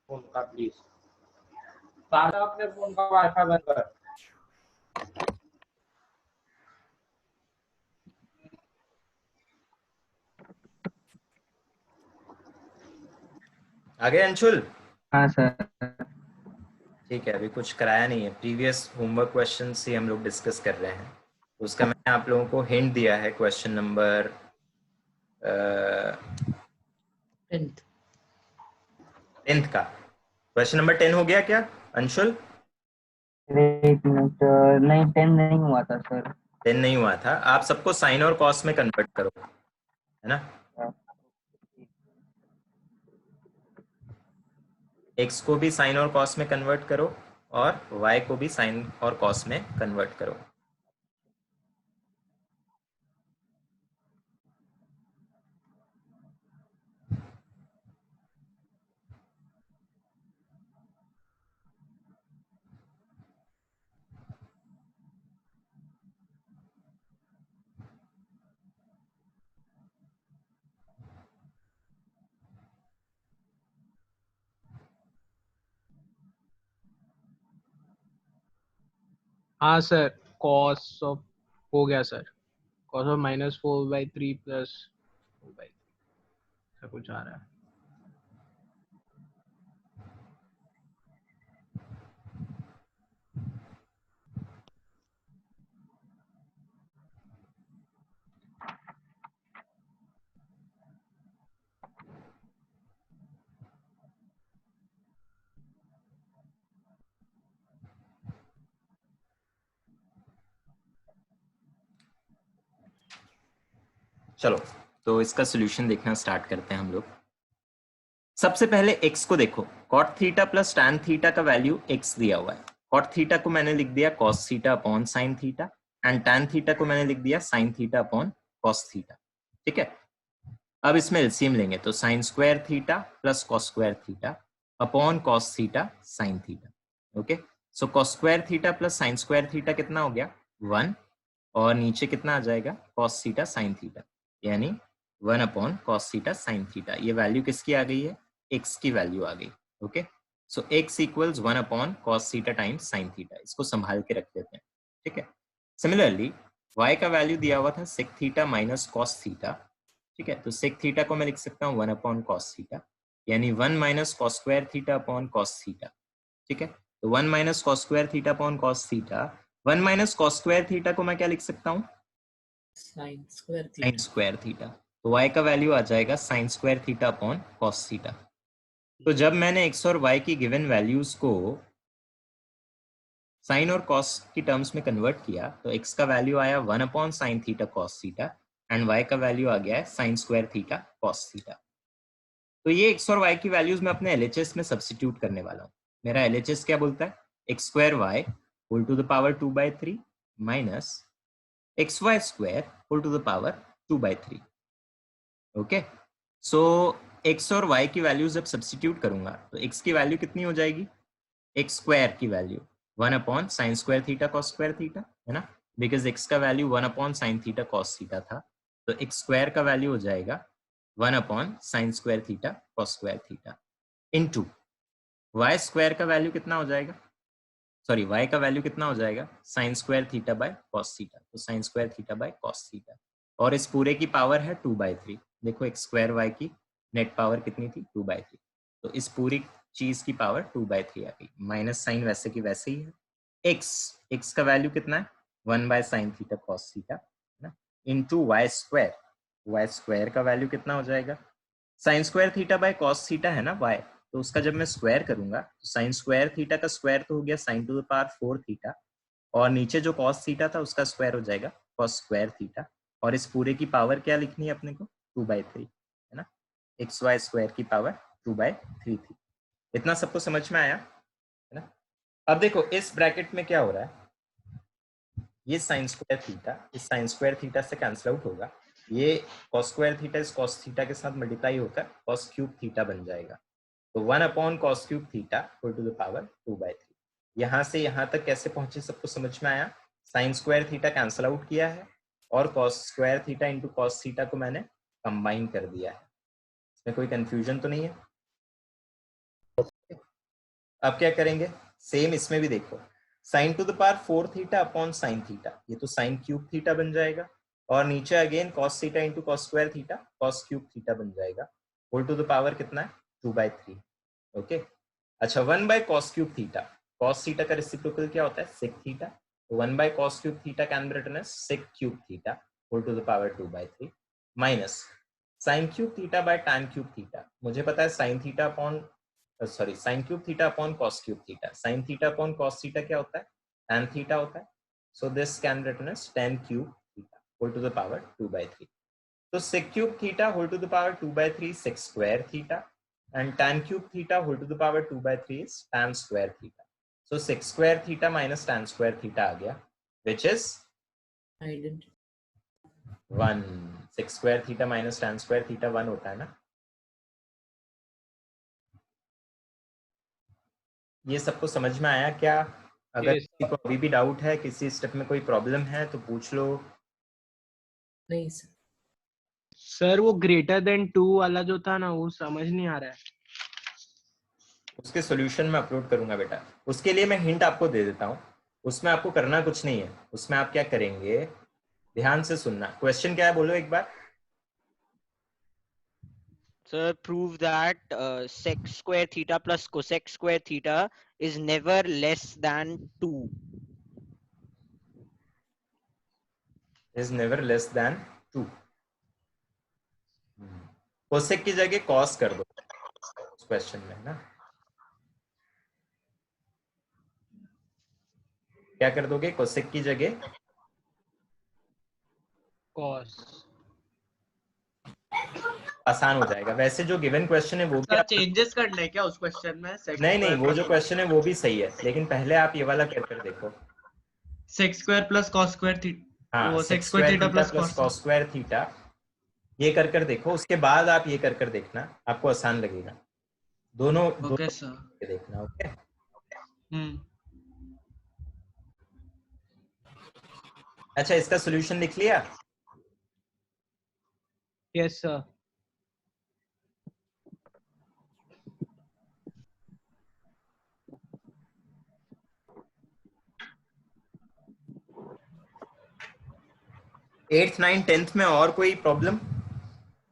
Phone का please. सारा अपने फोन का वाईफाई बंद कर। आगे अंशुल। हाँ सर। ठीक है, अभी कुछ कराया नहीं है, प्रीवियस होमवर्क क्वेश्चन से हम लोग डिस्कस कर रहे हैं। उसका मैंने आप लोगों को हिंट दिया है क्वेश्चन नंबर 10th का। क्वेश्चन नंबर 10 हो गया क्या अंशुल? एक मिनट, नहीं 10 नहीं हुआ था सर। 10 नहीं हुआ था। आप सबको साइन और कॉस में कन्वर्ट करो, है ना। x को भी साइन और कॉस में कन्वर्ट करो और y को भी साइन और कॉस में कन्वर्ट करो। हाँ सर, कॉस ऑफ हो गया सर। कॉस ऑफ -4/3 प्लस 4/3 ऐसा कुछ आ रहा है। चलो तो इसका सोल्यूशन देखना स्टार्ट करते हैं हम लोग। सबसे पहले x को देखो, cot theta plus tan theta का वैल्यू x दिया हुआ है। cot थीटा को मैंने लिख दिया cos theta upon sin theta and tan theta को मैंने लिख दिया sin theta upon cos theta. ठीक है, अब इसमें एलसीएम लेंगे तो sin square theta plus cos square theta upon cos theta sin theta. Okay, so cos square theta plus sin square theta कितना हो गया 1, और नीचे कितना आ जाएगा cos थीटा sin थीटा, यानी 1 upon cos theta sin theta. ये वैल्यू किसकी आ गई है, x की वैल्यू आ गई। Okay, so x equals 1 upon cos theta times sin theta. इसको संभाल के रख देते हैं। ठीक है, सिमिलरली y का वैल्यू दिया हुआ था sec theta minus cos theta. ठीक है, तो sec थीटा को मैं लिख सकता हूँ 1 अपॉन cos थीटा, यानी 1 minus cos square theta upon cos theta. ठीक है, तो 1 minus cos square theta upon cos theta, 1 minus cos square theta को मैं क्या लिख सकता हूँ, sine square sin theta. Square theta. तो y का वैल्यू आ जाएगा sin square theta upon cos theta. तो जब मैंने x और y की गिवन वैल्यूज को साइन और cos की टर्म्स में कन्वर्ट किया तो x का वैल्यू आया 1 upon sine theta cos theta and y का वैल्यू आ गया है sin square theta cos theta. तो ये x और y की वैल्यूज मैं अपने LHS में सब्स्टिट्यूट करने वाला हूँ। मेरा LHS क्या बोलता है, x square y whole to the power 2/3 minus X Y square whole to the power 2/3। Okay, so x और y की वैल्यूज जब सब्स्टिट्यूट करूंगा तो x की वैल्यू कितनी हो जाएगी, x स्क्वायर की value 1 upon sine square theta cos square theta, है ना, बिकॉज x का value 1 upon sine theta cos theta था, तो x स्क्वायर का वैल्यू हो जाएगा 1 upon sine square theta cos square theta into y square का वैल्यू कितना हो जाएगा, सॉरी y का वैल्यू कितना हो जाएगा sine square theta by cos theta, तो sine square theta by cos theta, और इस पूरे की पावर है 2/3। देखो x स्क्वायर y की नेट पावर कितनी थी 2/3, तो इस पूरी चीज की पावर 2/3 आ गई। माइनस साइन वैसे की वैसे ही है। x का वैल्यू कितना है 1 by sine theta cos theta, है ना, इनटू y स्क्वायर का वैल्यू कितना हो जाएगा, sine square theta by cos theta है ना y, तो उसका जब मैं स्क्वायर करूंगा तो साइन स्क्वायर थीटा का स्क्वायर तो हो गया sign to the power 4 theta, और नीचे जो कॉस थीटा था उसका स्क्वायर हो जाएगा कॉस स्क्वायर थीटा, और इस पूरे की पावर क्या लिखनी है अपने को 2/3, है ना, एक्स वाई स्क्वायर की पावर 2/3 थी। इतना सबको समझ में आया, है ना। अब देखो इस ब्रैकेट में क्या हो रहा है, ये साइन स्क्वायर थीटा इस साइन स्क्वायर थीटा से कैंसिल आउट होगा, ये कॉस स्क्वायर थीटा इस कॉस थीटा के साथ मल्टीप्लाई होकर कॉस क्यूब थीटा बन जाएगा, तो 1 upon cos cube theta whole to the power 2/3। यहाँ से यहाँ तक कैसे पहुंचे सबको समझ में आया, sign square theta cancel out किया है और cos square theta into cos theta को मैंने कंबाइन कर दिया है। इसमें कोई कंफ्यूजन तो नहीं है? अब क्या करेंगे, सेम इसमें भी देखो, sign to the power 4 theta upon sine theta, ये तो साइन क्यूब थीटा बन जाएगा, और नीचे again cos theta into cos square theta, cos cube theta बन जाएगा, होल टू द पावर कितना है 2/3। ओके, अच्छा 1/cos cube theta, cos theta का रेसिप्रोकल क्या होता है सेक थीटा, तो 1/cos cube theta can be written as sec cube theta whole to the power 2/3 minus sine cube theta by tan cube theta, मुझे पता है sine theta upon sorry sine cube theta upon cos cube theta, sine theta upon cos theta क्या होता है tan theta होता है, so this can be written as tan cube theta whole to the power 2/3। तो sec cube theta whole to the power 2/3 sec square theta and tan cube theta whole to the power 2/3 is tan square theta. So sec square theta minus tan square theta आ गया, which is Identity. 1. Sec square theta minus tan square theta 1 होता है ना। ये सबको समझ में आया क्या? अगर Yes. किसी को अभी भी डाउट है, किसी स्टेप में कोई प्रॉब्लम है तो पूछ लो। नहीं सर, सर वो ग्रेटर देन 2 वाला जो था ना वो समझ नहीं आ रहा है। उसके सॉल्यूशन में अपलोड करूंगा बेटा, उसके लिए मैं हिंट आपको दे देता हूँ, उसमें आपको करना कुछ नहीं है, उसमें आप क्या करेंगे ध्यान से सुनना, क्वेश्चन क्या है बोलो एक बार। Sir, prove that sec square theta plus cosec square theta is never less than 2. Is never less than 2। Cosec की जगह कॉस कर दो उस क्वेश्चन में ना, क्या कर दोगे कोसेक की जगह cos आसान हो जाएगा। वैसे जो गिवन क्वेश्चन है वो भी सर आप चेंजेस करने क्या उस क्वेश्चन में? नहीं वो जो क्वेश्चन है वो भी सही है, लेकिन पहले आप ये वाला कर देखो। Sec square plus cos square theta, हाँ वो sec sec square square theta theta plus plus cos. Cos square theta, ये कर देखो, उसके बाद आप ये कर देखना, आपको आसान लगेगा। दोनों ओके सर। देखना। ओके, अच्छा इसका सोल्यूशन लिख लिया। yes sir. एट्थ 9 10th में और कोई प्रॉब्लम?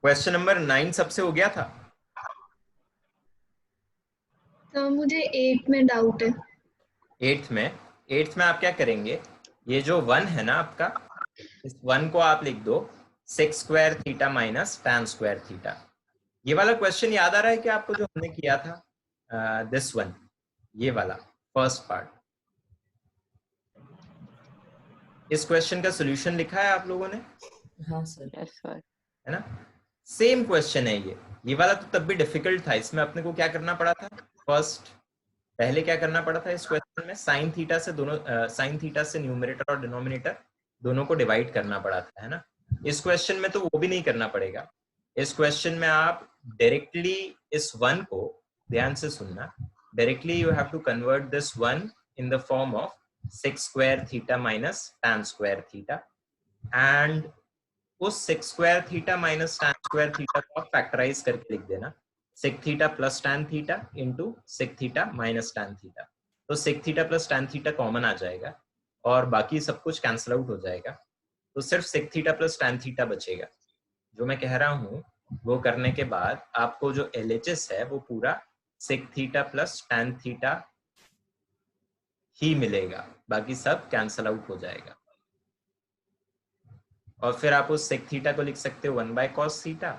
क्वेश्चन नंबर 9 सबसे हो गया था। तो मुझे 8 में डाउट है। एट्थ में आप क्या करेंगे, ये जो 1 है ना आपका, इस 1 को आप लिख दो sec square theta minus tan square theta. ये वाला क्वेश्चन याद आ रहा है कि आपको जो हमने किया था दिस वन, ये वाला फर्स्ट पार्ट, इस क्वेश्चन का सॉल्यूशन लिखा है आप लोगों ने, हाँ सर, Yes, sir. है ना? सेम क्वेश्चन है ये वाला तो तब भी डिफिकल्ट था, इसमें अपने को क्या करना पड़ा था, पहले क्या करना पड़ा था इस क्वेश्चन में, साइन थीटा से न्यूमरेटर और डिनोमिनेटर दोनों को डिवाइड करना पड़ा था, है ना? इस क्वेश्चन में तो वो भी नहीं करना पड़ेगा। इस क्वेश्चन में आप डायरेक्टली इस 1 को, ध्यान से सुनना, directly you have to convert this 1 in the form of sec square theta minus tan square theta, and उस sec square theta minus tan square theta को आप फैक्टराइज करके लिख देना, sec theta plus tan theta into sec theta minus tan theta. तो sec theta plus tan theta common आ जाएगा और बाकी सब कुछ कैंसिल आउट हो जाएगा, तो सिर्फ sec theta plus tan theta बचेगा। जो मैं कह रहा हूं वो करने के बाद आपको जो LHS है वो पूरा sec theta plus tan theta ही मिलेगा, बाकी सब कैंसिल आउट हो जाएगा। और फिर आप उस सेक थीटा को लिख सकते हो 1/cos थीटा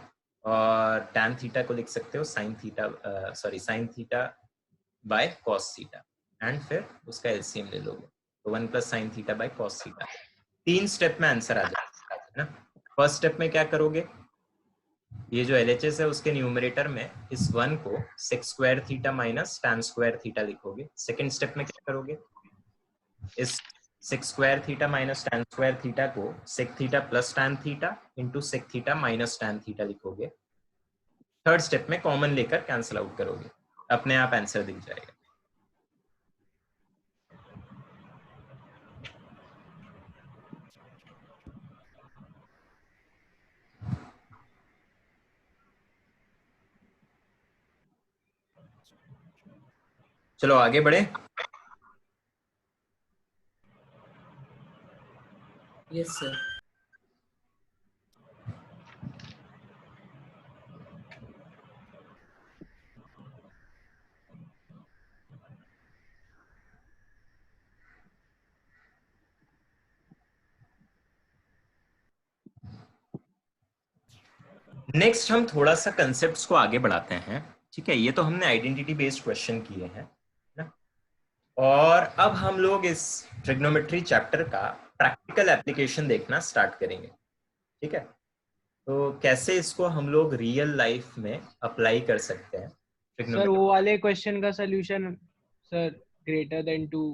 और tan थीटा को लिख सकते हो sine theta by cos theta, and फिर उसका एलसीएम ले लोगे, तो 1 + sin theta by cos theta. 3 step में आंसर आ जाएगा, है ना? फर्स्ट स्टेप में क्या करोगे, ये जो LHS है उसके न्यूमरेटर में इस 1 को sec square theta minus tan square theta लिखोगे। सेकंड स्टेप में क्या करोगे, इस sec square theta minus tan square theta को sec theta plus tan theta into sec theta minus tan theta लिखोगे। थर्ड स्टेप में कॉमन लेकर कैंसिल आउट करोगे, अपने आप आंसर दिख जाएगा। चलो आगे बढ़े। Yes, sir. नेक्स्ट हम थोड़ा सा कंसेप्ट्स को आगे बढ़ाते हैं। ठीक है, ये तो हमने आइडेंटिटी बेस्ड क्वेश्चन किए हैं ना, और अब हम लोग इस ट्रिग्नोमेट्री चैप्टर का प्रैक्टिकल एप्लीकेशन देखना स्टार्ट करेंगे। ठीक है, तो कैसे इसको हम लोग रियल लाइफ में अप्लाई कर सकते हैं सर trigonometry। वो वाले क्वेश्चन का सोल्यूशन सर ग्रेटर देन 2।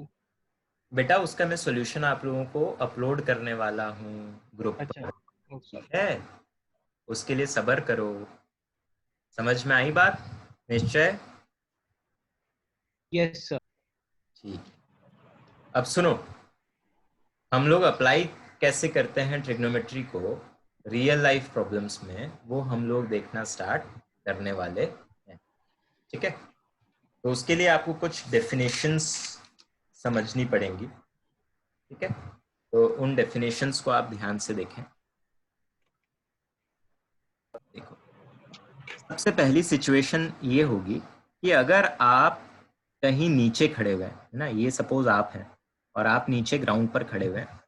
बेटा उसका मैं सॉल्यूशन आप लोगों को अपलोड करने वाला हूँ ग्रुप अच्छा पर। ओके ठीक है, उसके लिए सब्र करो। समझ में आई बात? निश्चय? Yes sir. ठीक, अब सुनो, हम लोग अप्लाई कैसे करते हैं ट्रिग्नोमेट्री को रियल लाइफ प्रॉब्लम्स में, वो हम लोग देखना स्टार्ट करने वाले हैं। ठीक है, तो उसके लिए आपको कुछ डेफिनेशंस समझनी पड़ेंगी। ठीक है, तो उन डेफिनेशंस को आप ध्यान से देखें। देखो, सबसे पहली सिचुएशन ये होगी कि अगर आप कहीं नीचे खड़े हुए हैं ना, ये सपोज आप हैं और आप नीचे ग्राउंड पर खड़े हुए हैं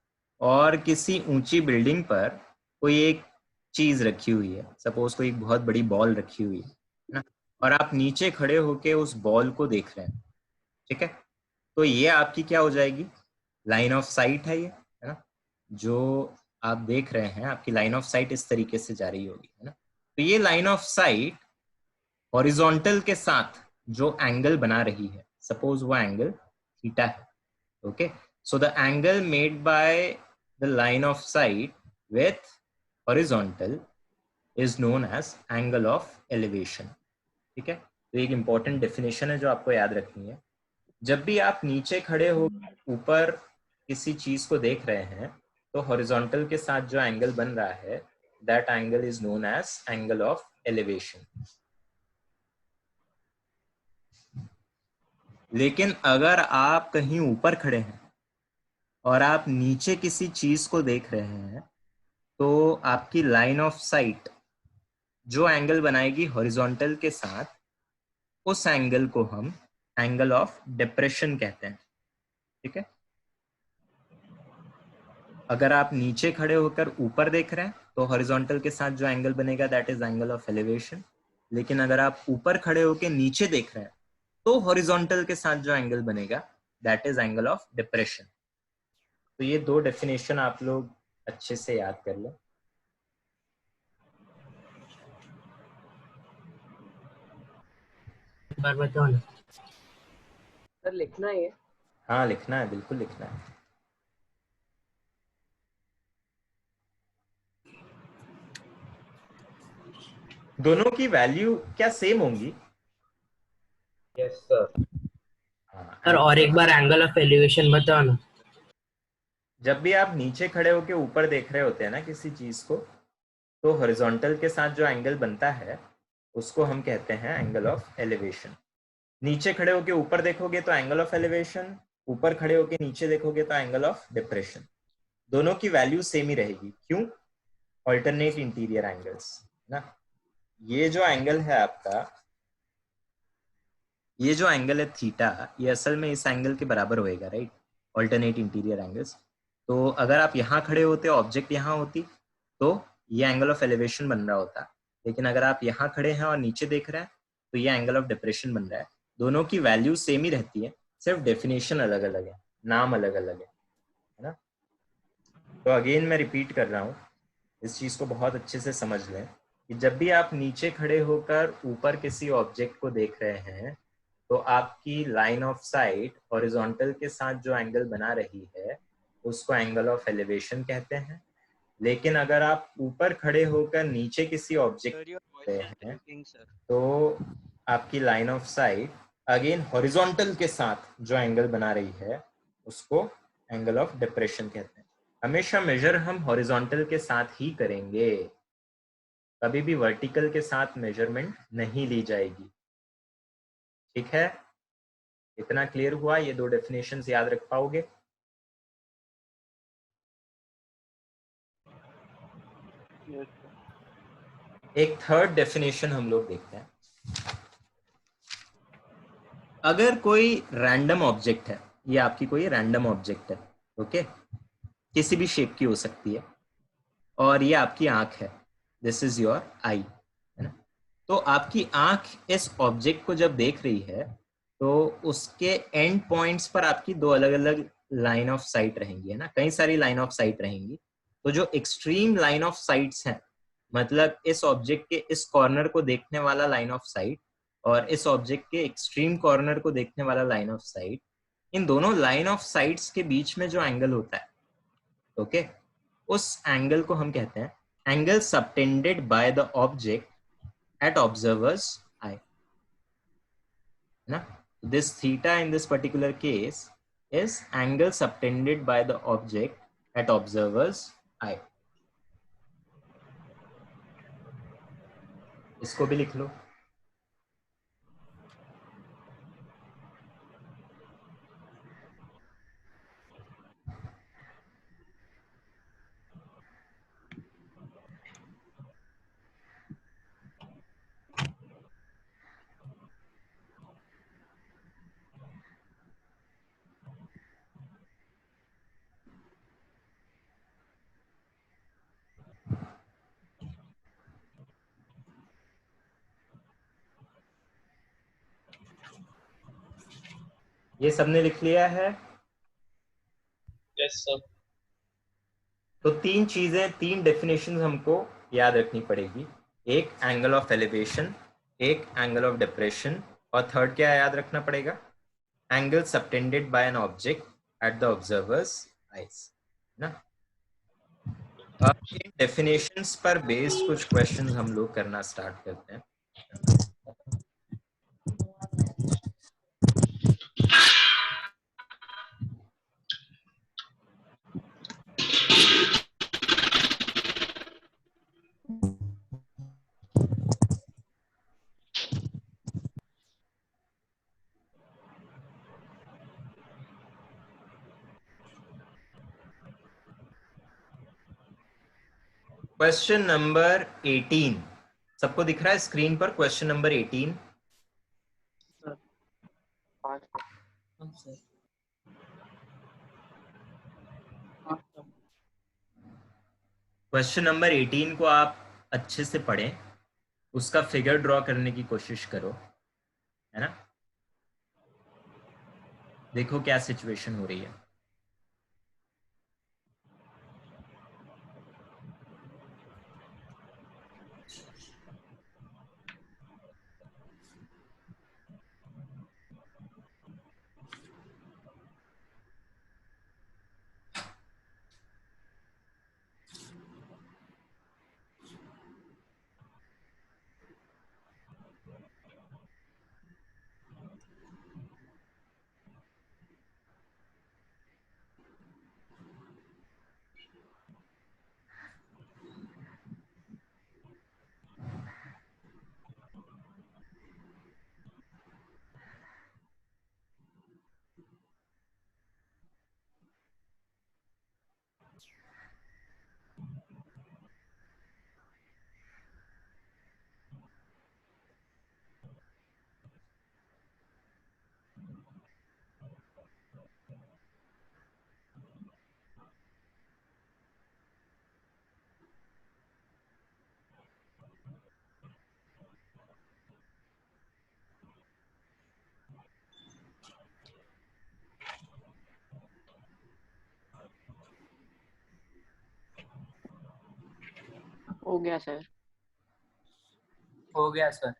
और किसी ऊंची बिल्डिंग पर कोई एक चीज रखी हुई है, सपोज कोई बहुत बड़ी बॉल रखी हुई है ना, और आप नीचे खड़े होके उस बॉल को देख रहे हैं। ठीक है, तो ये आपकी क्या हो जाएगी? लाइन ऑफ साइट है ये, है ना, जो आप देख रहे हैं आपकी लाइन ऑफ साइट इस तरीके से जा रही होगी, है ना। तो ये लाइन ऑफ साइट हॉरिजॉन्टल के साथ जो एंगल बना रही है, सपोज वो एंगल थीटा है। Okay, so the angle made by the line of sight with horizontal is known as angle of elevation। ठीक है, तो एक इंपॉर्टेंट डेफिनेशन है जो आपको याद रखनी है। जब भी आप नीचे खड़े हो ऊपर किसी चीज को देख रहे हैं तो हॉरिजॉन्टल के साथ जो एंगल बन रहा है that angle is known as angle of elevation. लेकिन अगर आप कहीं ऊपर खड़े हैं और आप नीचे किसी चीज को देख रहे हैं तो आपकी लाइन ऑफ साइट जो एंगल बनाएगी हॉरिजॉन्टल के साथ, उस एंगल को हम एंगल ऑफ डिप्रेशन कहते हैं। ठीक है, अगर आप नीचे खड़े होकर ऊपर देख रहे हैं तो हॉरिजॉन्टल के साथ जो एंगल बनेगा that is angle of elevation. लेकिन अगर आप ऊपर खड़े होकर नीचे देख रहे हैं तो हॉरिजॉन्टल के साथ जो एंगल बनेगा that is angle of depression. तो ये दो डेफिनेशन आप लोग अच्छे से याद कर लो। बार बताओ ना सर लिखना है ये? हाँ लिखना है, बिल्कुल लिखना है। दोनों की वैल्यू क्या सेम होंगी? Yes sir. हाँ, सर और एक बार एंगल ऑफ एलिवेशन बताओ ना। जब भी आप नीचे खड़े होकर ऊपर देख रहे होते हैं ना किसी चीज को, तो हॉरिजॉन्टल के साथ जो एंगल बनता है उसको हम कहते हैं एंगल ऑफ एलिवेशन। नीचे खड़े होकर ऊपर देखोगे तो एंगल ऑफ एलिवेशन, ऊपर खड़े होकर नीचे देखोगे तो एंगल ऑफ डिप्रेशन। दोनों की वैल्यू सेम ही रहेगी। क्यों? ऑल्टरनेट इंटीरियर एंगल्स ना। ये जो एंगल है आपका, ये जो एंगल है थीटा, ये असल में इस एंगल के बराबर होएगा, राइट? Alternate interior angles. तो अगर आप यहाँ खड़े होते, ऑब्जेक्ट यहाँ होती, तो ये एंगल ऑफ एलिवेशन बन रहा होता। लेकिन अगर आप यहाँ खड़े हैं और नीचे देख रहे हैं तो ये एंगल ऑफ डिप्रेशन बन रहा है। दोनों की वैल्यू सेम ही रहती है, सिर्फ डेफिनेशन अलग अलग है, नाम अलग अलग है ना। तो अगेन मैं रिपीट कर रहा हूँ, इस चीज को बहुत अच्छे से समझ लें कि जब भी आप नीचे खड़े होकर ऊपर किसी ऑब्जेक्ट को देख रहे हैं तो आपकी लाइन ऑफ साइट हॉरिजॉन्टल के साथ जो एंगल बना रही है उसको एंगल ऑफ एलिवेशन कहते हैं। लेकिन अगर आप ऊपर खड़े होकर नीचे किसी ऑब्जेक्ट Sir, your voice पे is हैं breaking, sir. तो आपकी line of site again horizontal के साथ जो एंगल बना रही है उसको एंगल ऑफ डिप्रेशन कहते हैं। हमेशा मेजर हम हॉरिजॉन्टल के साथ ही करेंगे, कभी भी वर्टिकल के साथ मेजरमेंट नहीं ली जाएगी। ठीक है, इतना क्लियर हुआ? ये 2 डेफिनेशंस याद रख पाओगे? एक थर्ड डेफिनेशन हम लोग देखते हैं। अगर कोई रैंडम ऑब्जेक्ट है, ये आपकी कोई रैंडम ऑब्जेक्ट है, ओके, किसी भी शेप की हो सकती है, और ये आपकी आंख है, दिस इज योर आई, है ना? तो आपकी आंख इस ऑब्जेक्ट को जब देख रही है तो उसके एंड पॉइंट्स पर आपकी 2 अलग अलग लाइन ऑफ साइट रहेंगी, है ना, कई सारी लाइन ऑफ साइट रहेंगी। तो जो एक्सट्रीम लाइन ऑफ साइट्स हैं, मतलब इस ऑब्जेक्ट के इस कॉर्नर को देखने वाला लाइन ऑफ साइट और इस ऑब्जेक्ट के एक्सट्रीम कॉर्नर को देखने वाला लाइन ऑफ साइट, इन दोनों लाइन ऑफ साइट्स के बीच में जो एंगल होता है, ओके, उस एंगल को हम कहते हैं angle subtended by the object at observer's eye, है ना? This theta in this particular case is angle subtended by the object at observer's eye. इसको भी लिख लो। ये सबने लिख लिया है? Yes sir. तो 3 चीजें, 3 डेफिनेशन हमको याद रखनी पड़ेगी। एक एंगल ऑफ एलिवेशन, एक एंगल ऑफ डिप्रेशन, और थर्ड क्या याद रखना पड़ेगा? Angle subtended bye an object at the observers eyes, ना? अब इन डेफिनेशंस पर बेस्ड कुछ क्वेश्चंस हम लोग करना स्टार्ट करते हैं। क्वेश्चन नंबर 18 सबको दिख रहा है स्क्रीन पर? Question number 18। हाँ सर। क्वेश्चन नंबर 18 को आप अच्छे से पढ़ें, उसका फिगर ड्रॉ करने की कोशिश करो, है ना? देखो क्या सिचुएशन हो रही है। हो गया सर। हो गया सर।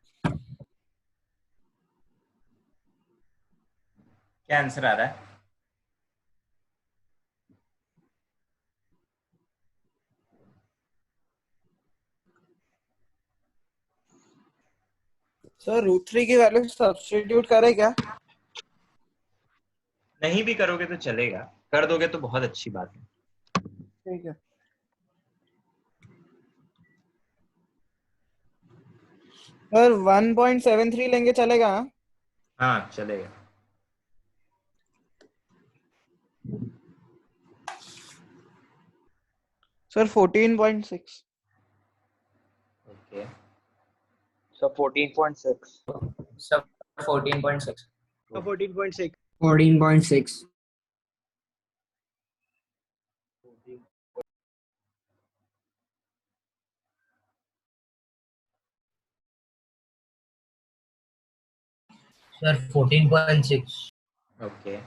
क्या आंसर आ रहा है? सर √3 की वैल्यू सब्स्टिट्यूट करें क्या? नहीं भी करोगे तो चलेगा, कर दोगे तो बहुत अच्छी बात है। ठीक है सर, 1.73 लेंगे चलेगा? हाँ चलेगा। सर 14.6. Okay So 14.6. सब 14.6 14.6 14.6. सर 14.6 ओके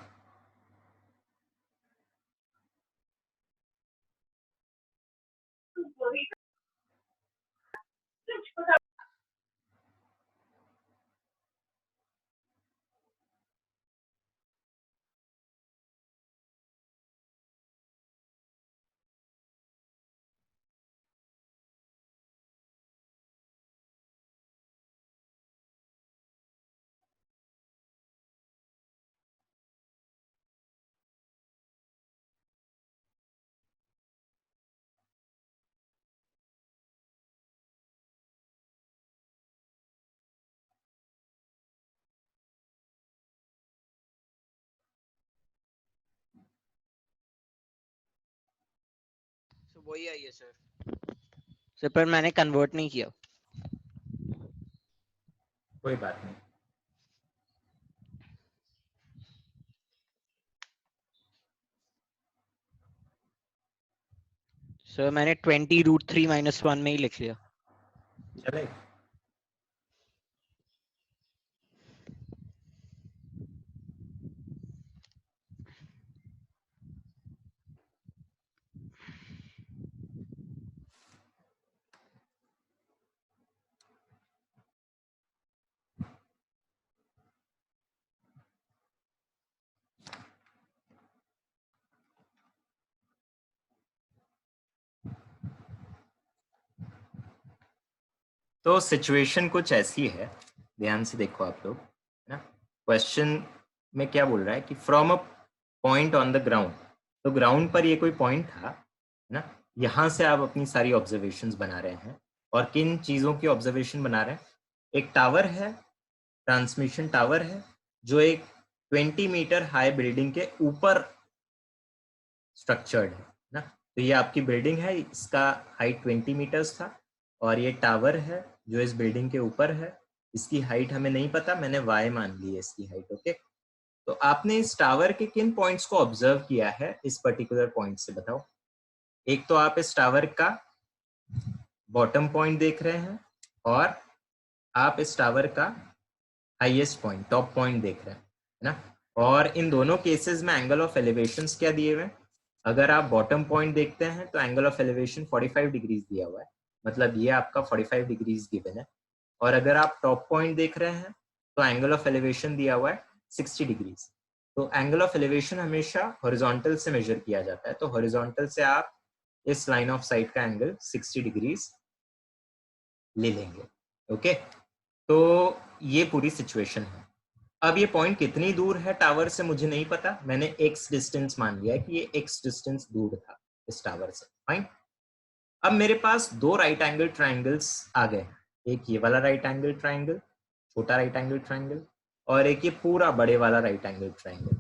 So वही आई है सर। सर पर मैंने कन्वर्ट नहीं किया। कोई बात नहीं। सर मैंने 20√3 - 1 में ही लिख लिया। चले तो सिचुएशन कुछ ऐसी है, ध्यान से देखो आप लोग, है ना। क्वेश्चन में क्या बोल रहा है कि from a point on the ground, तो ग्राउंड पर ये कोई पॉइंट था, है ना। यहाँ से आप अपनी सारी ऑब्जर्वेशंस बना रहे हैं, और किन चीज़ों की ऑब्जर्वेशन बना रहे हैं। एक टावर है, ट्रांसमिशन टावर है, जो एक 20 मीटर हाई बिल्डिंग के ऊपर स्ट्रक्चर्ड है ना। तो ये आपकी बिल्डिंग है, इसका हाइट 20 मीटर्स था, और ये टावर है जो इस बिल्डिंग के ऊपर है। इसकी हाइट हमें नहीं पता, मैंने y मान ली है इसकी हाइट। ओके, तो आपने इस टावर के किन पॉइंट्स को ऑब्जर्व किया है इस पर्टिकुलर पॉइंट से बताओ। एक तो आप इस टावर का बॉटम पॉइंट देख रहे हैं, और आप इस टावर का हाईएस्ट पॉइंट, टॉप पॉइंट देख रहे हैं, है ना। और इन दोनों केसेस में एंगल ऑफ एलिवेशंस क्या दिए हुए हैं। अगर आप बॉटम पॉइंट देखते हैं तो एंगल ऑफ एलिवेशन 45 डिग्रीज दिया हुआ है, मतलब ये आपका 45 डिग्रीज गिवन है। और अगर आप टॉप पॉइंट देख रहे हैं तो एंगल ऑफ एलिवेशन दिया हुआ है 60 डिग्रीज। तो एंगल ऑफ एलिवेशन हमेशा हॉरिजॉन्टल से मेजर किया जाता है, तो हॉरिजॉन्टल से आप इस लाइन ऑफ साइट का एंगल 60 डिग्रीज ले लेंगे। ओके, तो ये पूरी सिचुएशन है। अब ये पॉइंट कितनी दूर है टावर से मुझे नहीं पता, मैंने x डिस्टेंस मान लिया है कि ये x डिस्टेंस दूर था इस टावर से। फाइन, अब मेरे पास दो राइट एंगल ट्राइंगल्स आ गए, एक ये वाला राइट एंगल ट्राइंगल, छोटा राइट एंगल ट्राइंगल, और एक ये पूरा बड़े वाला राइट एंगल ट्राइंगल।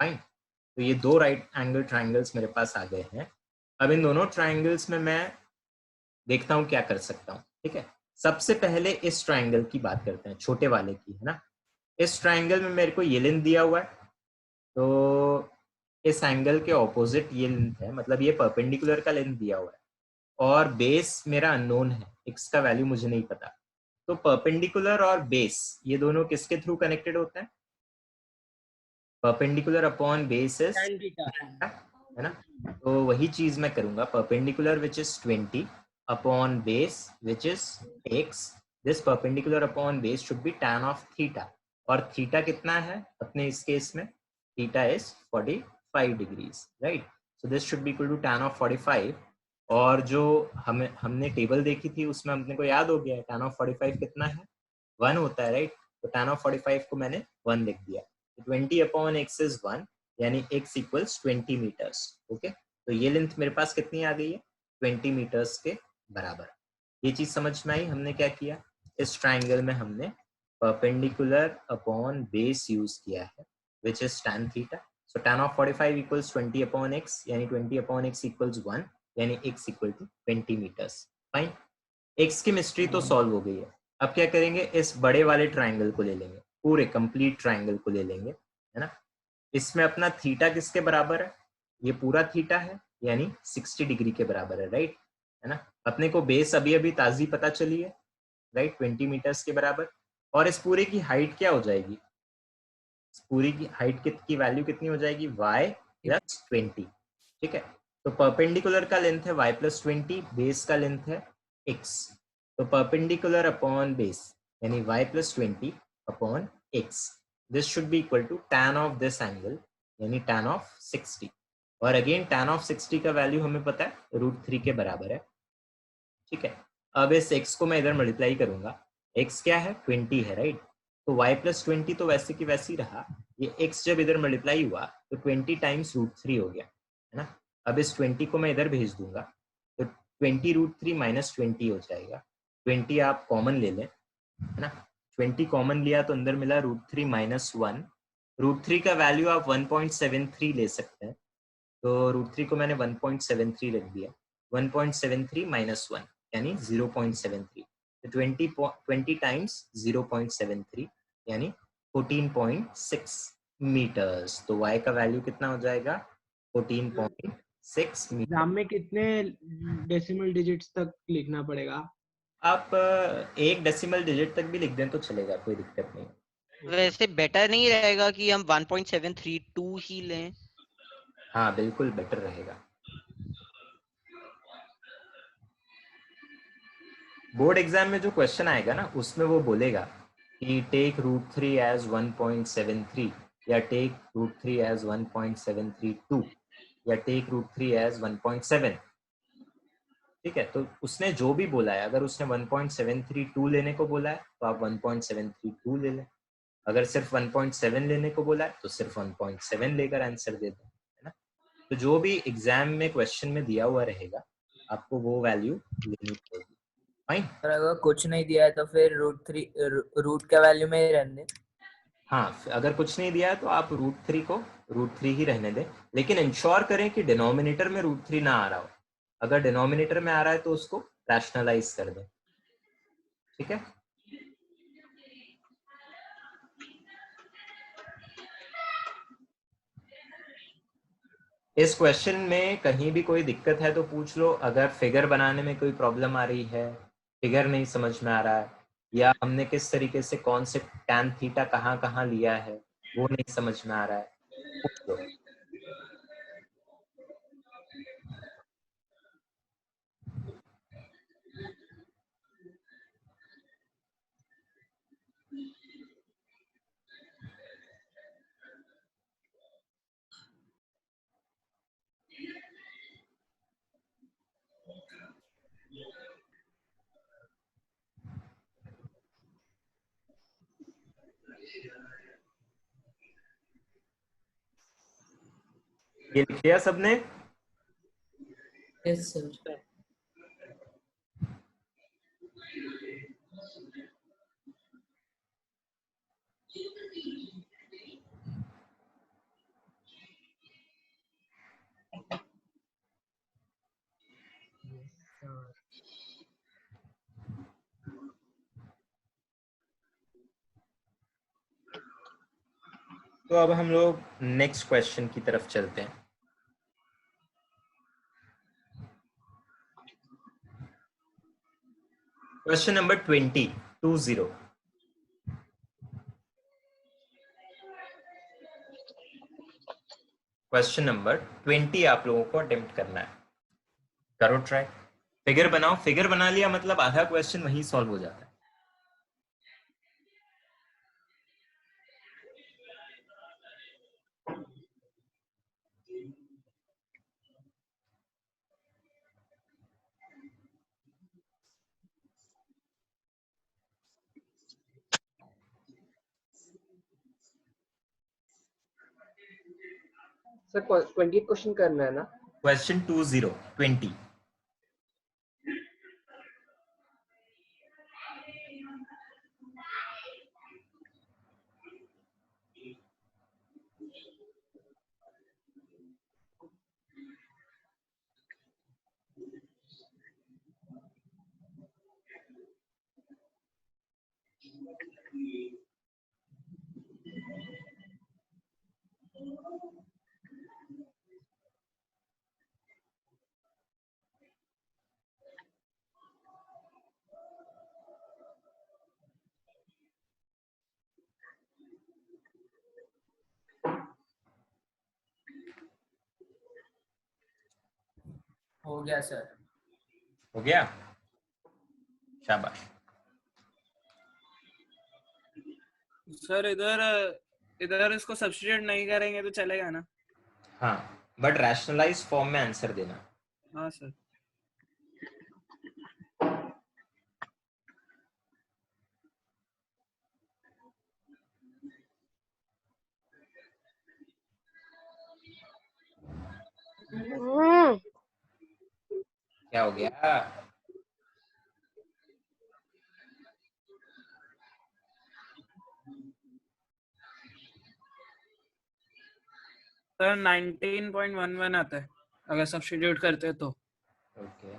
फाइन, तो ये दो राइट एंगल ट्राइंगल्स मेरे पास आ गए हैं। अब इन दोनों ट्राइंगल्स में मैं देखता हूँ क्या कर सकता हूँ। ठीक है, सबसे पहले इस ट्राइंगल की बात करते हैं, छोटे वाले की, है ना। इस ट्राइंगल में मेरे को ये लेंथ दिया हुआ है, तो इस एंगल के ऑपोजिट ये लेंथ है, मतलब ये परपेंडिकुलर का लेंथ दिया हुआ है, और बेस मेरा अननोन है, x का वैल्यू मुझे नहीं पता। तो परपेंडिकुलर और बेस ये दोनों किसके थ्रू कनेक्टेड होते हैं। परपेंडिकुलर अपॉन बेस इज, है ना। तो वही चीज मैं करूंगा, perpendicular which is 20 upon base which is x, this perpendicular upon base should be tan of theta, और थीटा कितना है अपने इस केस में, theta is 45 degrees, right. So this should be equal to tan of 45, और जो हमने table देखी थी उसमें अपने को याद हो गया tan ऑफ 45 कितना है, 1 होता है, राइट। तो tan ऑफ 45 को मैंने 1 लिख दिया। 20 अपॉन x इज 1, यानी x इक्वल्स 20 मीटर्स। ओके, तो ये लेंथ मेरे पास कितनी आ गई है, 20 मीटर्स के बराबर। ये चीज समझ में आई। हमने क्या किया, इस ट्राइंगल में हमने परपेंडिकुलर अपॉन बेस यूज किया है, which is tan theta. So So tan of 45 equals 20 upon x, यानी 20 upon x equals 1, यानी x equal to 20 meters. Fine. x की मिस्ट्री तो सॉल्व हो गई है. अब क्या करेंगे, इस बड़े वाले ट्राइंगल को ले लेंगे, पूरे कंप्लीट ट्राइंगल को ले लेंगे, है ना. इसमें अपना थीटा किसके बराबर है, ये पूरा थीटा है, यानी 60 डिग्री के बराबर है, राइट, है ना. अपने को बेस अभी अभी ताजी पता चली है, राइट, 20 मीटर्स के बराबर. और इस पूरे की हाइट क्या हो जाएगी, इस पूरी की हाइट की वैल्यू कितनी हो जाएगी, y प्लस 20. ठीक है. तो परपेंडिकुलर का लेंथ है y प्लस 20, बेस का लेंथ है x. तो परपेंडिकुलर अपॉन बेस यानी y plus 20 upon x, this should be equal to tan of this angle यानी tan ऑफ 60. और अगेन tan ऑफ 60 का वैल्यू हमें पता है √3 के बराबर है. ठीक है. अब इस x को मैं इधर मल्टीप्लाई करूंगा, x क्या है 20 है, राइट. तो y प्लस 20 तो वैसे की वैसे ही रहा, ये x जब इधर मल्टीप्लाई हुआ तो 20 टाइम्स √3 हो गया, है ना. अब इस 20 को मैं इधर भेज दूंगा तो 20 √3 माइनस 20 हो जाएगा. 20 आप कॉमन ले लें, है ना. 20 कॉमन लिया तो अंदर मिला √3 माइनस 1. √3 का वैल्यू आप 1.73 ले सकते हैं, तो √3 को मैंने 1.73 रख दिया. 1.73 माइनस 1 यानी 0.73. तो 20 टाइम्स 0.73 यानी 14.6 मीटर्स. तो y का वैल्यू कितना हो जाएगा, 14.6 मीटर. एग्जाम में कितने डेसिमल डिजिट्स तक लिखना पड़ेगा? आप एक डेसिमल डिजिट तक भी लिख दें तो चलेगा, कोई दिक्कत नहीं. वैसे बेटर नहीं रहेगा कि हम 1.732 ही लें? हाँ बिल्कुल बेटर रहेगा. बोर्ड एग्जाम में जो क्वेश्चन आएगा ना, उसमें वो बोलेगा कि टेक √3 एज 1.73 या टेक √3 एज 1.732 या टेक √3 एज 1.7. ठीक है. तो उसने जो भी बोला है, अगर उसने 1.732 लेने को बोला है तो आप 1.732 ले लें. अगर सिर्फ 1.7 लेने को बोला है तो सिर्फ 1.7 लेकर आंसर दे दें, है ना. तो जो भी एग्जाम में क्वेश्चन में दिया हुआ रहेगा आपको वो वैल्यू लेनी पड़ेगी. फाइन. अगर कुछ नहीं दिया है तो फिर रूट का वैल्यू में ही रहने. हाँ, अगर कुछ नहीं दिया है तो आप √3 को √3 ही रहने दें, लेकिन इंश्योर करें कि डिनोमिनेटर में √3 ना आ रहा हो. अगर डिनोमिनेटर में आ रहा है तो उसको रैशनलाइज कर दें. ठीक है. इस क्वेश्चन में कहीं भी कोई दिक्कत है तो पूछ लो. अगर फिगर बनाने में कोई प्रॉब्लम आ रही है, फिगर नहीं समझ में आ रहा है, या हमने किस तरीके से कौन से tan थीटा कहाँ कहाँ लिया है वो नहीं समझ में आ रहा है, पूछ लो. ये लिख लिया सबने? Yes sir. तो अब हम लोग नेक्स्ट क्वेश्चन की तरफ चलते हैं. Question number 20. क्वेश्चन नंबर 20 आप लोगों को अटेम्प्ट करना है. करो ट्राई. फिगर बनाओ. फिगर बना लिया मतलब आधा क्वेश्चन वहीं सॉल्व हो जाता है. सर 20 क्वेश्चन करना है ना? क्वेश्चन 20. हो गया सर। हो गया, शाबाश। सर इधर इधर इसको सब्स्टिट्यूट नहीं करेंगे तो चलेगा ना? हाँ, बट रैशनलाइज फॉर्म में आंसर देना। हाँ सर। क्या हो गया? सर 19.11 आता है अगर सब्स्टिट्यूट करते हैं तो। Okay,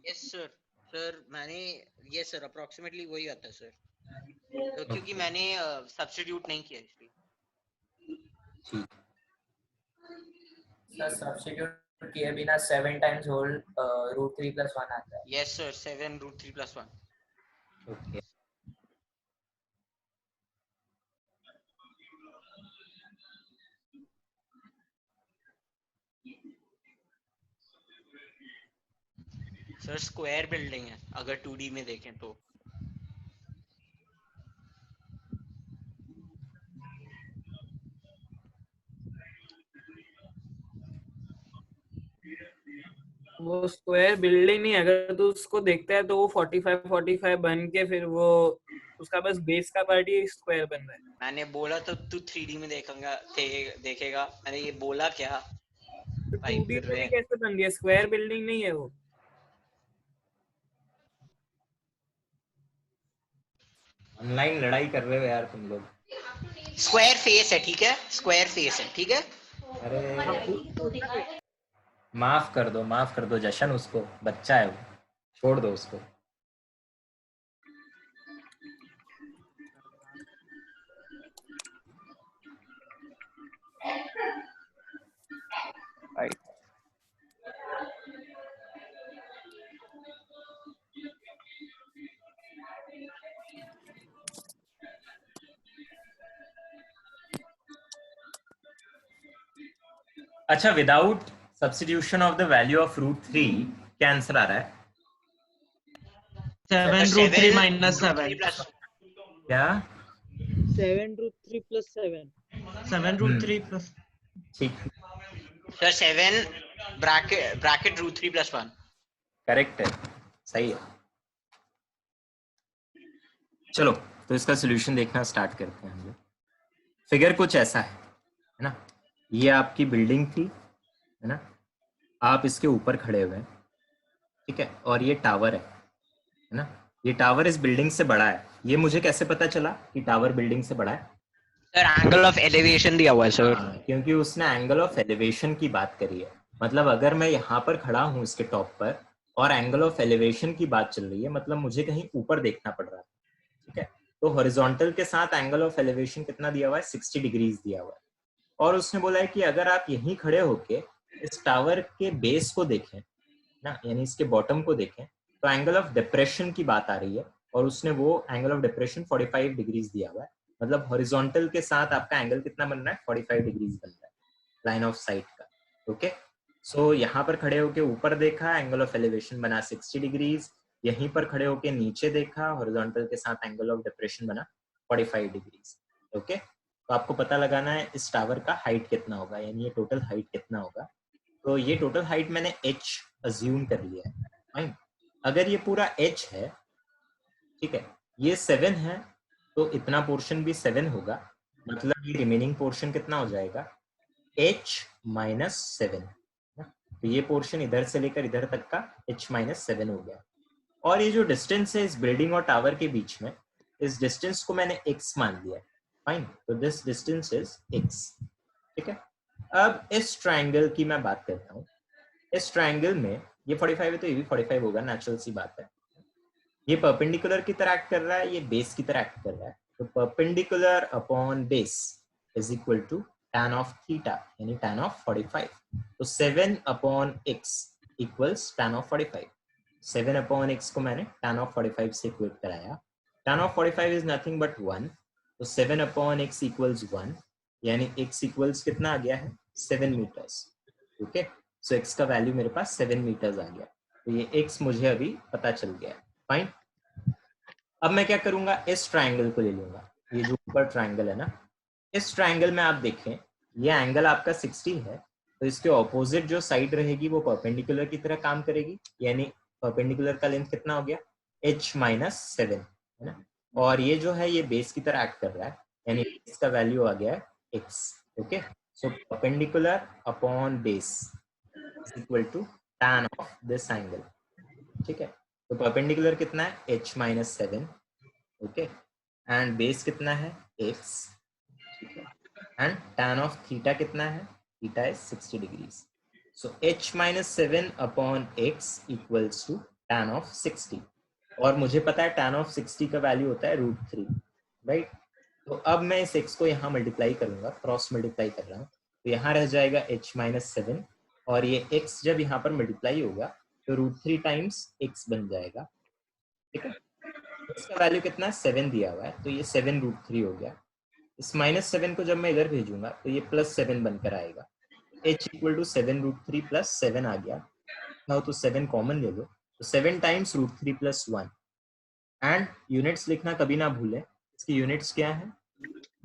yes sir. सर मैंने यस सर अप्रोक्सीमेटली वही आता है सर, तो क्योंकि मैंने सब्स्टिट्यूट नहीं किया इसलिए। ठीक। सर सब्स्टिट्यूट किए बिना 7 टाइम्स होल √3+1 आता है। Yes sir 7 √3+1। Okay, sir square building है अगर 2D में देखें तो। वो स्क्वायर बिल्डिंग नहीं, अगर तू उसको देखता है तो वो 45 बन के फिर वो उसका बस बेस का पार्ट ही स्क्वायर बन रहा है। मैंने बोला तो तू 3D में देखेगा। मैंने ये बोला क्या तो भाई 2D फिर में भी रहे। कैसे बन गया? स्क्वायर बिल्डिंग नहीं है वो। ऑनलाइन लड़ाई कर रहे हो यार तुम लोग। स्क्वायर फेस है, ठीक है, स्क्वायर फेस है, ठीक है। अरे माफ कर दो जशन, उसको बच्चा है वो, छोड़ दो उसको। Right. अच्छा, without substitution of the value of √3 क्या आंसर आ रहा है? 7 √3 - 7 क्या? 7 √3+. ठीक, सर 7 ब्रैकेट √3+1। करेक्ट है, सही है। चलो तो इसका सॉल्यूशन देखना स्टार्ट करते हैं हम लोग। फिगर कुछ ऐसा है ना, ये आपकी बिल्डिंग थी, है ना, आप इसके ऊपर खड़े हुए हैं, ठीक है, और ये टावर है ना, ये टावर इस बिल्डिंग से बड़ा है। ये मुझे कैसे पता चला कि टावर बिल्डिंग से बड़ा है? सर एंगल ऑफ एलिवेशन दिया हुआ है सर। क्योंकि उसने एंगल ऑफ एलिवेशन की बात करी है। मतलब अगर मैं यहाँ पर खड़ा हूँ इसके टॉप पर और एंगल ऑफ एलिवेशन की बात चल रही है, मतलब मुझे कहीं ऊपर देखना पड़ रहा है, ठीक है। तो हॉरिजॉन्टल के साथ एंगल ऑफ एलिवेशन कितना दिया हुआ है? 60 डिग्रीज दिया हुआ है। और उसने बोला है कि अगर आप यहीं खड़े होके इस टावर के बेस को देखें ना, यानी इसके बॉटम को देखें, तो एंगल ऑफ डिप्रेशन की बात आ रही है, और उसने वो एंगल ऑफ डिप्रेशन 45 डिग्रीज दिया हुआ है। मतलब हॉरिजॉन्टल के साथ आपका एंगल कितना बन रहा है? 45 डिग्रीज बन रहा है लाइन ऑफ साइट का। ओके, सो यहाँ पर खड़े होके ऊपर देखा, एंगल ऑफ एलिवेशन बना 60 डिग्रीज। यहीं पर खड़े होके नीचे देखा, हॉरिजॉन्टल के साथ एंगल ऑफ डिप्रेशन बना 45 डिग्रीज। ओके, तो आपको पता लगाना है इस टावर का हाइट कितना होगा, यानी ये टोटल हाइट कितना होगा। तो ये टोटल हाइट मैंने h अज्यूम कर लिया है, फाइन। अगर ये पूरा h है, ठीक है, ये 7 है, तो इतना पोर्शन भी 7 होगा। मतलब ये रिमेनिंग पोर्शन कितना हो जाएगा? h - 7। तो ये पोर्शन इधर से लेकर इधर तक का h - 7 हो गया। और ये जो डिस्टेंस है इस बिल्डिंग और टावर के बीच में, इस डिस्टेंस को मैंने x मान लिया, फाइन। तो दिस डिस्टेंस इज x, ठीक है। अब इस ट्रायंगल की मैं बात करता हूँ। इस ट्रायंगल में ये 45 है तो ये भी 45 होगा, नेचुरल सी बात है। ये परपेंडिकुलर की तरह एक्ट कर रहा है, ये बेस की तरह एक्ट कर रहा है। तो perpendicular upon base is equal to tan of theta, यानी tan ऑफ 45। तो 7 upon x equals tan of 45। 7 upon x को मैंने tan ऑफ 45 से इक्वेट कराया. tan of 45 is nothing but 1. तो 7 अपॉन x इक्वल्स 1, यानी x इक्वल्स कितना आ गया है 7 मीटर्स. ओके, सो x का वैल्यू मेरे पास 7 मीटर्स आ गया. तो ये x मुझे अभी पता चल गया. फाइन. अब मैं क्या करूंगा, इस ट्राइंगल को ले लूंगा, ये जो ऊपर ट्राइंगल है ना, इस ट्राइंगल में आप देखें ये एंगल आपका 60 है, तो इसके ऑपोजिट जो साइड रहेगी वो परपेंडिकुलर की तरह काम करेगी, यानी परपेंडिकुलर का लेंथ कितना हो गया h-7 है ना, और ये जो है ये बेस की तरह एक्ट कर रहा है, यानी इसका वैल्यू आ गया है x. Okay, so perpendicular upon base is equal to tan of this angle. ठीक है, तो परपेंडिकुलर कितना है h-7. ओके, एंड बेस कितना है x. ठीक है, एंड tan ऑफ थीटा कितना है, theta is 60 degrees. So h-7 upon x equals to tan of 60, और मुझे पता है tan ऑफ 60 का वैल्यू होता है √3, राइट. तो अब मैं इस x को यहाँ मल्टीप्लाई करूंगा, क्रॉस मल्टीप्लाई कर रहा हूँ, तो यहाँ रह जाएगा h-7, और ये x जब यहाँ पर मल्टीप्लाई होगा तो √3 टाइम्स x बन जाएगा. ठीक है, इसका वैल्यू कितना है 7 दिया हुआ है, तो ये 7 √3 हो गया. इस -7 को जब मैं इधर भेजूंगा तो ये +7 बनकर आएगा. h इक्वल टू 7 √3 + 7 आ गया. now तो 7 कॉमन ले लो, तो 7 टाइम्स √3 + 1, एंड यूनिट्स लिखना कभी ना भूलें, इसकी यूनिट्स क्या है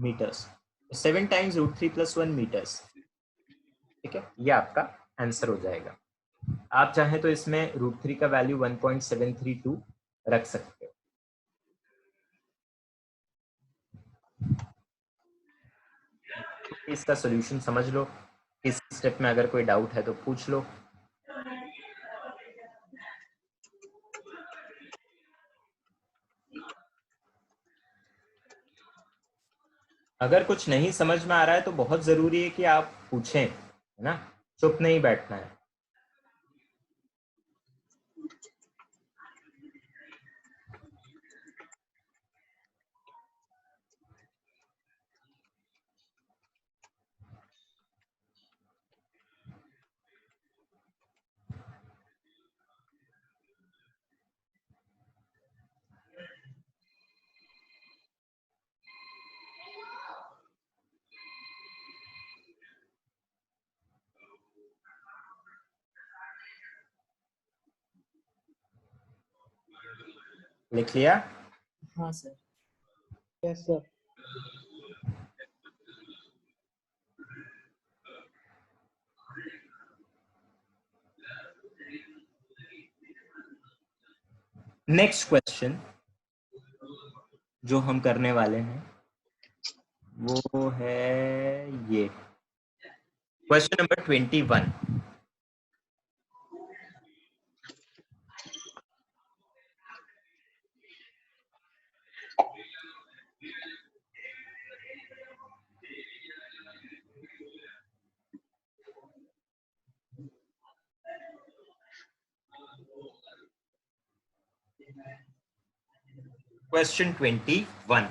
मीटर्स. तो 7 टाइम्स √3 + 1 मीटर्स. ठीक है, ये आपका आंसर हो जाएगा. आप चाहें तो इसमें √3 का वैल्यू 1.732 रख सकते हो. इसका सॉल्यूशन समझ लो, इस स्टेप में अगर कोई डाउट है तो पूछ लो. अगर कुछ नहीं समझ में आ रहा है तो बहुत जरूरी है कि आप पूछें, है ना, चुप नहीं बैठना है. लिख लिया? हाँ sir. Yes, sir. Next question जो हम करने वाले हैं वो है ये question number 21. Question 21.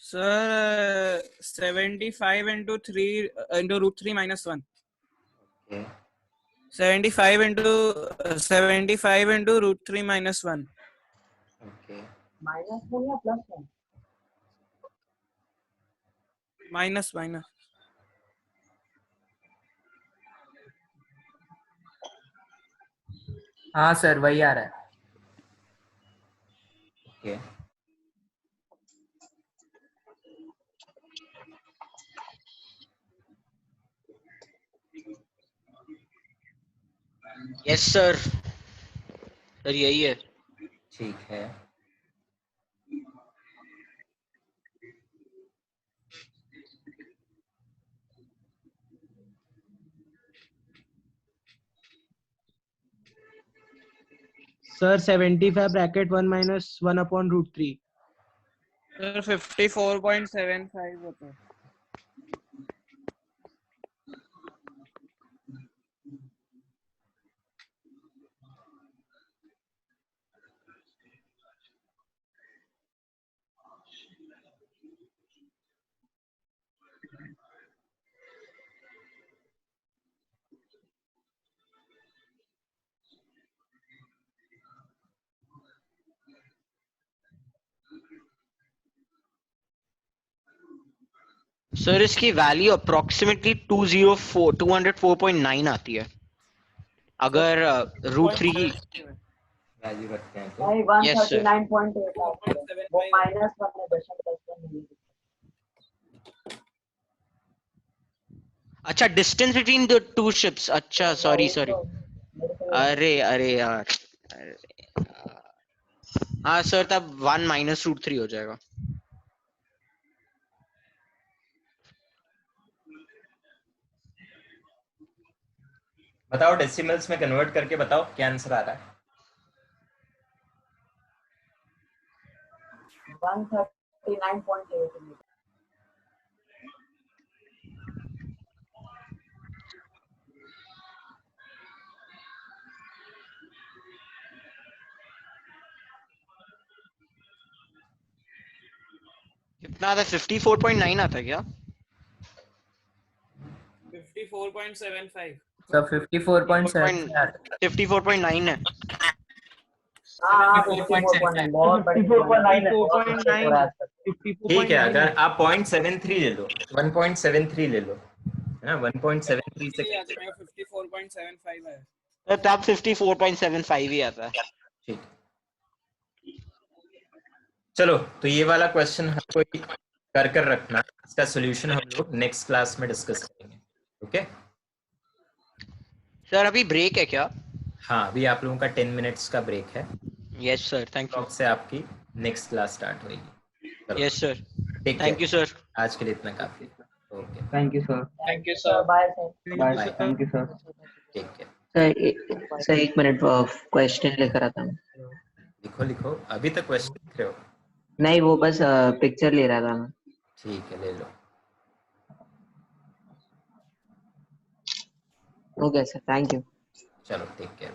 Sir, 75 into 3 into √3 minus 1. Okay. 75 into √3 minus 1. Okay. -1 या +1? minus. हाँ सर, वही आ रहा है. Okay. यस सर सर यही है। ठीक है, sir 75 bracket 1 minus 1 upon root 3। Sir 54.75 होता है। सर इसकी वैल्यू अप्रोक्सीमेटली 204.9 आती है अगर रूट 3 की वैल्यू रखते हैं तो नहीं Yes, sir. 139.8 आती है वो माइनस वाले दशमलव नहीं। अच्छा distance between the two ships. अच्छा सॉरी सॉरी अरे अरे यार हाँ सर तब 1 माइनस रूट 3 हो जाएगा। बताओ, डेसिमल्स में कन्वर्ट करके बताओ क्या आंसर आ रहा है। 139.8 कितना आता है 54.9 आता है क्या? 54.75 So 54.7 54.9 है। हाँ 54.9 बहुत बड़ी 54.9 है बहुत अच्छे हो रहा है सर। ठीक है, अगर आप 0.73 ले लो, 1.73 ले लो, है ना, 1.73 से ये आता है 54.75 है। तो तब 54.75 ही आता है। ठीक। चलो, तो ये वाला क्वेश्चन हर कोई कर रखना, इसका सॉल्यूशन हम लोग नेक्स्ट क्लास में डिस्कस करेंगे। ओके सर अभी ब्रेक है क्या? हाँ, अभी आप लोगों का 10 मिनट्स का ब्रेक है। Yes sir thank you. से आपकी नेक्स्ट क्लास स्टार्ट होगी। यस सर ठीक थैंक यू सर। आज के लिए इतना काफी। Okay, thank you sir. Thank you sir. Bye sir. Bye, thank you sir. ठीक है, सर एक मिनट क्वेश्चन लेकर आता हूँ। लिखो लिखो, अभी तक क्वेश्चन लिख रहे हो? नहीं वो बस पिक्चर ले रहा था मैं। ठीक है, ले लो। Okay sir, thank you. चलो, टेक केयर।